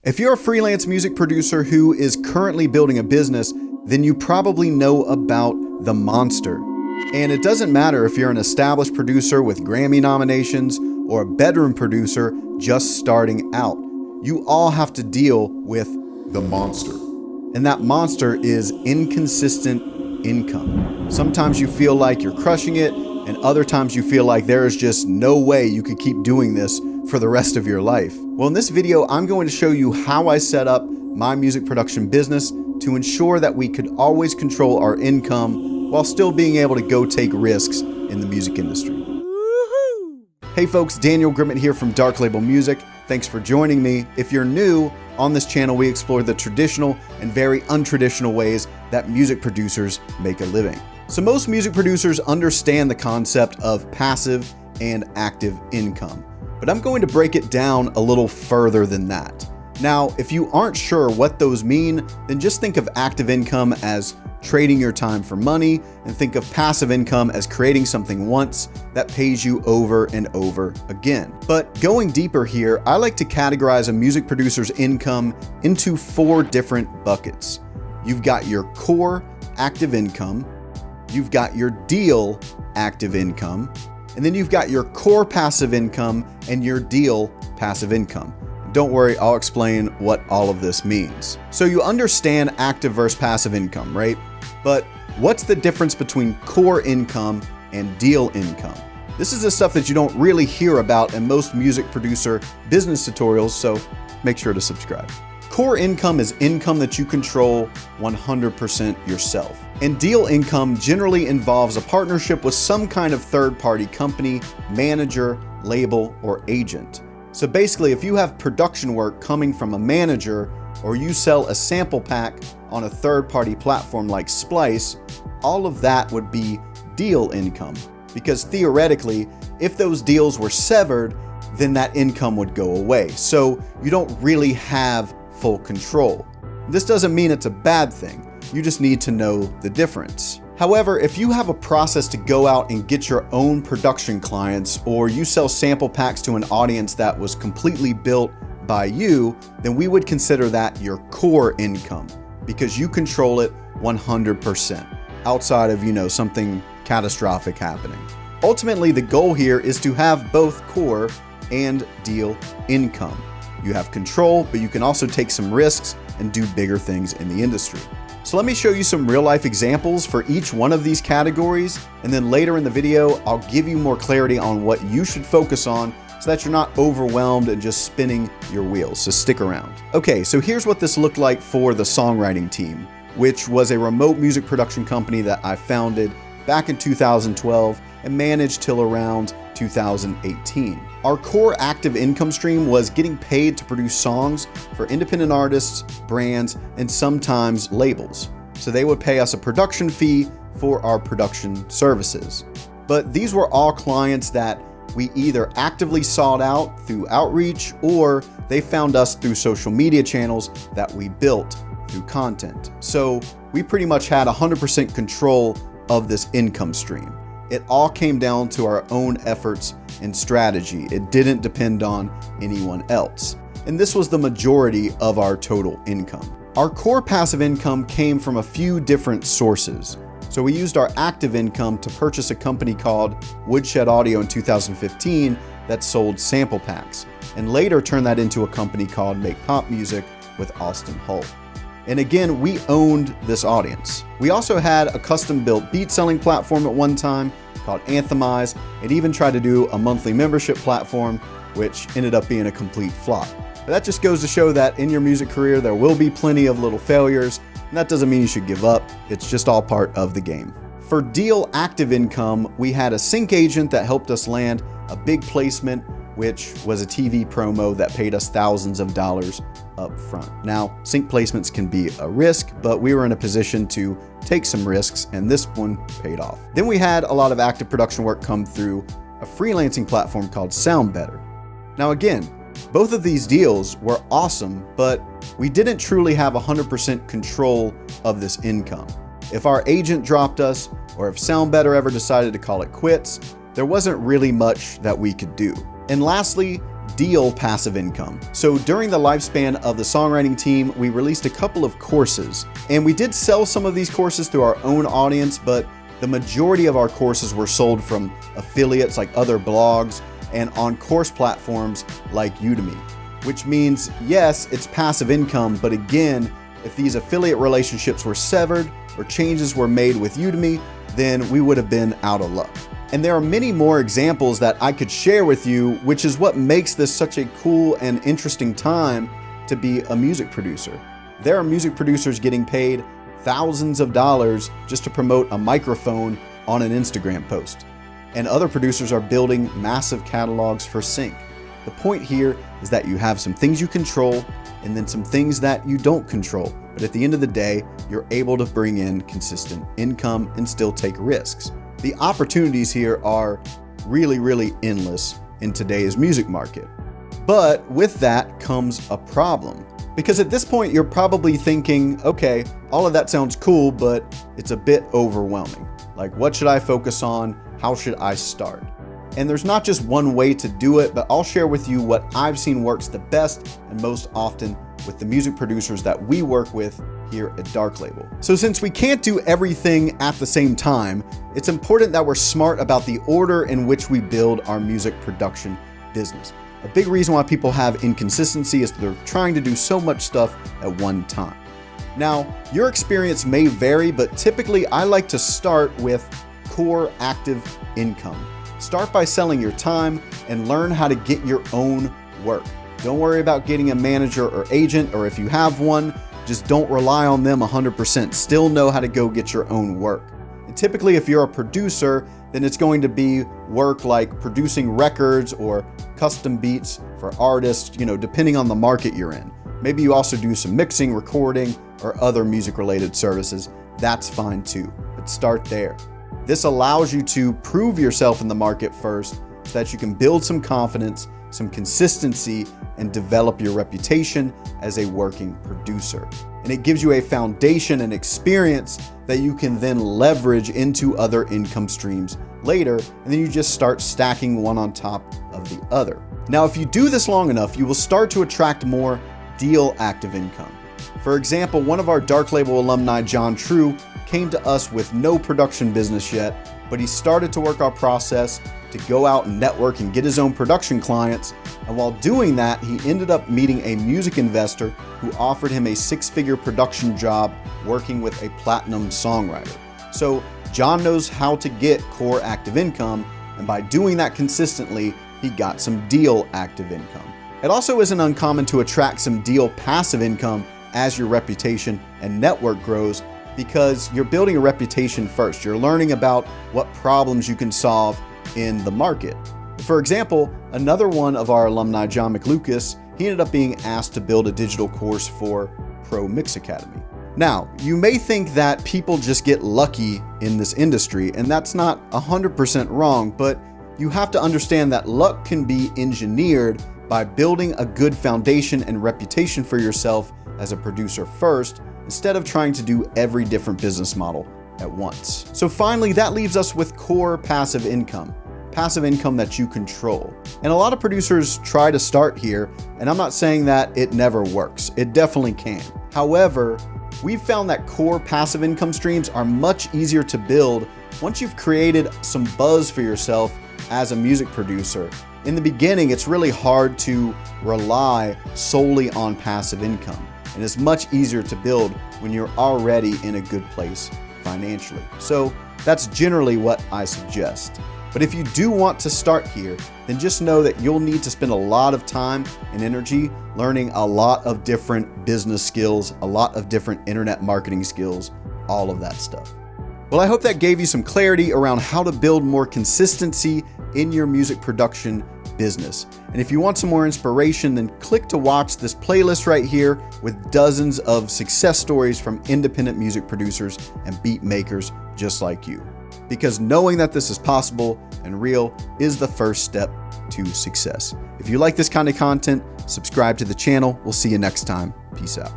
If you're a freelance music producer who is currently building a business, then you probably know about the monster. And it doesn't matter if you're an established producer with Grammy nominations or a bedroom producer just starting out. You all have to deal with the monster. And that monster is inconsistent income. Sometimes you feel like you're crushing it, and other times you feel like there is just no way you could keep doing this for the rest of your life. Well, in this video, I'm going to show you how I set up my music production business to ensure that we could always control our income while still being able to go take risks in the music industry. Hey folks, Daniel Grimmett here from Dark Label Music. Thanks for joining me. If you're new, on this channel we explore the traditional and very untraditional ways that music producers make a living. So most music producers understand the concept of passive and active income, but I'm going to break it down a little further than that. Now, if you aren't sure what those mean, then just think of active income as trading your time for money, and think of passive income as creating something once that pays you over and over again. But going deeper here, I like to categorize a music producer's income into 4 different buckets. You've got your core active income, you've got your deal active income, and then you've got your core passive income and your deal passive income. Don't worry, I'll explain what all of this means. So you understand active versus passive income, right? But what's the difference between core income and deal income? This is the stuff that you don't really hear about in most music producer business tutorials, so make sure to subscribe. Core income is income that you control 100% yourself. And deal income generally involves a partnership with some kind of third-party company, manager, label, or agent. So basically, if you have production work coming from a manager, or you sell a sample pack on a third-party platform like Splice, all of that would be deal income. Because theoretically, if those deals were severed, then that income would go away. So you don't really have full control. This doesn't mean it's a bad thing. You just need to know the difference. However, if you have a process to go out and get your own production clients, or you sell sample packs to an audience that was completely built by you, then we would consider that your core income because you control it 100% outside of, something catastrophic happening. Ultimately, the goal here is to have both core and deal income. You have control, but you can also take some risks and do bigger things in the industry. So let me show you some real life examples for each one of these categories, and then later in the video, I'll give you more clarity on what you should focus on so that you're not overwhelmed and just spinning your wheels, so stick around. Okay, so here's what this looked like for the songwriting team, which was a remote music production company that I founded back in 2012 and managed till around 2018. Our core active income stream was getting paid to produce songs for independent artists, brands, and sometimes labels. So they would pay us a production fee for our production services. But these were all clients that we either actively sought out through outreach, or they found us through social media channels that we built through content. So we pretty much had 100% control of this income stream. It all came down to our own efforts and strategy. It didn't depend on anyone else. And this was the majority of our total income. Our core passive income came from a few different sources. So we used our active income to purchase a company called Woodshed Audio in 2015 that sold sample packs, and later turned that into a company called Make Pop Music with Austin Hull. And again, we owned this audience. We also had a custom-built beat selling platform at one time called Anthemize, and even tried to do a monthly membership platform, which ended up being a complete flop. But that just goes to show that in your music career, there will be plenty of little failures, and that doesn't mean you should give up. It's just all part of the game. For deal active income, we had a sync agent that helped us land a big placement, which was a TV promo that paid us thousands of dollars up front. Now, sync placements can be a risk, but we were in a position to take some risks, and this one paid off. Then we had a lot of active production work come through a freelancing platform called SoundBetter. Now again, both of these deals were awesome, but we didn't truly have 100% control of this income. If our agent dropped us, or if SoundBetter ever decided to call it quits, there wasn't really much that we could do. And lastly, deal passive income. So during the lifespan of the songwriting team, we released a couple of courses, and we did sell some of these courses through our own audience, but the majority of our courses were sold from affiliates like other blogs and on course platforms like Udemy, which means, yes, it's passive income, but again, if these affiliate relationships were severed or changes were made with Udemy, then we would have been out of luck. And there are many more examples that I could share with you, which is what makes this such a cool and interesting time to be a music producer. There are music producers getting paid thousands of dollars just to promote a microphone on an Instagram post. And other producers are building massive catalogs for sync. The point here is that you have some things you control and then some things that you don't control. But at the end of the day, you're able to bring in consistent income and still take risks. The opportunities here are really, really endless in today's music market. But with that comes a problem. Because at this point, you're probably thinking, okay, all of that sounds cool, but it's a bit overwhelming. Like, what should I focus on? How should I start? And there's not just one way to do it, but I'll share with you what I've seen works the best and most often with the music producers that we work with here at Dark Label. So since we can't do everything at the same time, it's important that we're smart about the order in which we build our music production business. A big reason why people have inconsistency is that they're trying to do so much stuff at one time. Now, your experience may vary, but typically I like to start with core active income. Start by selling your time and learn how to get your own work. Don't worry about getting a manager or agent, or if you have one, just don't rely on them 100%. Still know how to go get your own work. And typically, if you're a producer, then it's going to be work like producing records or custom beats for artists, depending on the market you're in. Maybe you also do some mixing, recording, or other music-related services. That's fine too, but start there. This allows you to prove yourself in the market first so that you can build some confidence, some consistency, and develop your reputation as a working producer. And it gives you a foundation and experience that you can then leverage into other income streams later, and then you just start stacking one on top of the other. Now, if you do this long enough, you will start to attract more deal active income. For example, one of our Dark Label alumni, John True, came to us with no production business yet, but he started to work our process to go out and network and get his own production clients. And while doing that, he ended up meeting a music investor who offered him a six-figure production job working with a platinum songwriter. So John knows how to get core active income, and by doing that consistently, he got some deal active income. It also isn't uncommon to attract some deal passive income as your reputation and network grows, because you're building a reputation first. You're learning about what problems you can solve in the market. For example, another one of our alumni, John McLucas, he ended up being asked to build a digital course for Pro Mix Academy. Now, you may think that people just get lucky in this industry, and that's not 100% wrong, but you have to understand that luck can be engineered by building a good foundation and reputation for yourself as a producer first, instead of trying to do every different business model at once. So finally, that leaves us with core passive income that you control. And a lot of producers try to start here, and I'm not saying that it never works. It definitely can. However, we've found that core passive income streams are much easier to build once you've created some buzz for yourself as a music producer. In the beginning, it's really hard to rely solely on passive income, and it's much easier to build when you're already in a good place financially. So that's generally what I suggest. But if you do want to start here, then just know that you'll need to spend a lot of time and energy learning a lot of different business skills, a lot of different internet marketing skills, all of that stuff. Well, I hope that gave you some clarity around how to build more consistency in your music production business. And if you want some more inspiration, then click to watch this playlist right here with dozens of success stories from independent music producers and beat makers just like you. Because knowing that this is possible and real is the first step to success. If you like this kind of content, subscribe to the channel. We'll see you next time. Peace out.